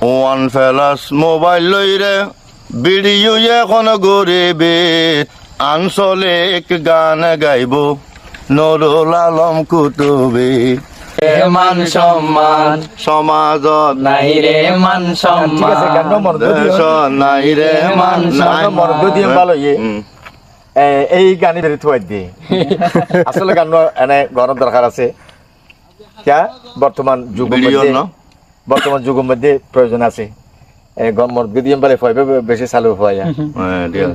One ফেলাস mobile লইরে video এখন গরিবে আঞ্চলিক গান গাইব নুরুল আলম কুতুবে। মান সম্মান সমাজত নাই রে মান ঠিক আছে, গান সম্মান নম্বর দুই দিও। নাই রে মান গান নম্বর দুই দিও ভালো ইয়ে। এই গানি বেরি থুয়াই দিয়ে আসলে গান এনে গরম দরকার আছে ক্যা বর্তমান যুগের ভিডিও মধ্যে ন বর্তমান যুগের মধ্যে প্রয়োজন আছে গরম গদিয়াম বলে ফয়বে বেশি চালু হয়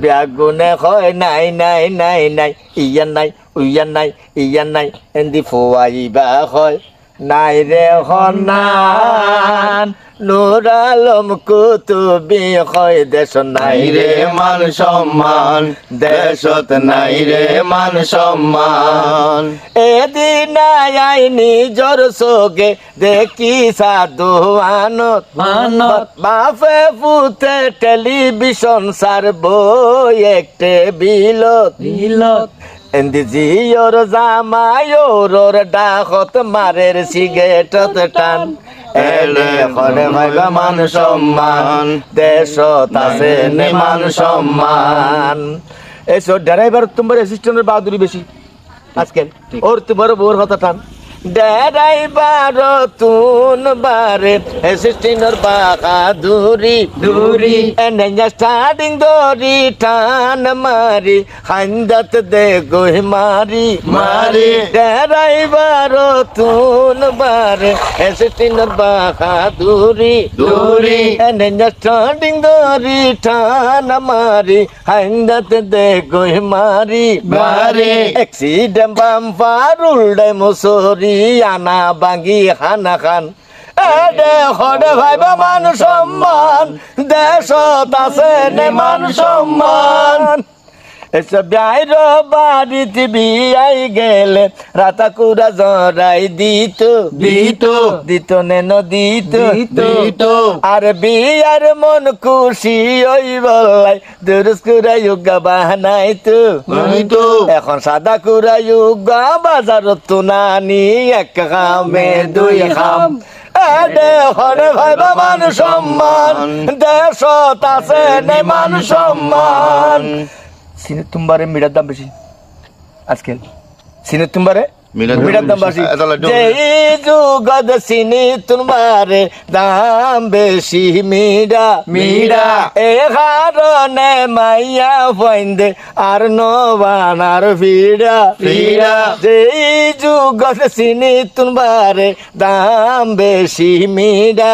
ব্যাগুনে হয় নাই নাই নাই নাই ইয়ান নাই উইয়ান নাই ইয়ান নাই এন্দি ফুয়াইবা হয় নাই রে হনান নূর আলম কুতুবি হয় দেশ নাই রে মান সম্মান দেশত নাই রে মান সম্মান। এদিন আই নিজর চোখে দেখি সাধুয়ানত মানত বাপে পুতে টেলিভিশন সারব একটে বিলত বিলত এন্দি জিওর জামায়োর ডাকত মারের সিগারেটত টান এলে হরে ভাইবা মান সম্মান দেশত আছে নে মান সম্মান। এসো ড্রাইভার তোমার অ্যাসিস্ট্যান্টের বাহাদুরি বেশি আজকাল ওর তোমার বউর কথা টান ড্রাইভার তুন বারে অ্যাসিস্ট্যান্টের বাহাদুরি দূরি এনে স্টার্টিং দড়ি টান মারি হান্দাত দে গোহ মারি মারি। ড্রাইভার তুন বারে অ্যাসিস্ট্যান্টের বাহাদুরি দূরি এনে স্টার্টিং দড়ি টান মারি হান্দাত দে গোহ মারি মারি। অ্যাক্সিডেন্ট বাম্পার উল্ডে মুসরি আনা বাঙ্গি খানা খান এডে হরে ভাইবা মান সম্মান দেশত আছে নে মান সম্মান। এসব বাইর বাড়িতে বিয়াই গেলে রাতা কুড়া জড়াই দিত দিত দিত নেন দিত দিত আর বিয়ার মন খুশি ওই বলাই দুরুস কুড়া ইউগা বাহানাইতো হইতো এখন সাদা কুড়া ইউগা বাজারত তো নানি এক খামে দুই খাম এডে হরে ভাইবা মান সম্মান দেশত আছে নে মান সম্মান। সিনে তোমারে মিড়ার দাম বেশি আজকাল সিনে তোমারে মিড়ার দাম বেশি যে যুগদ সিনে তোমারে দাম বেশি মিড়া মিড়া এ কারণে মাইয়া ফইন্দে আর নবানার ফিরা ফিরা। যে যুগদ সিনে তোমারে দাম বেশি মিড়া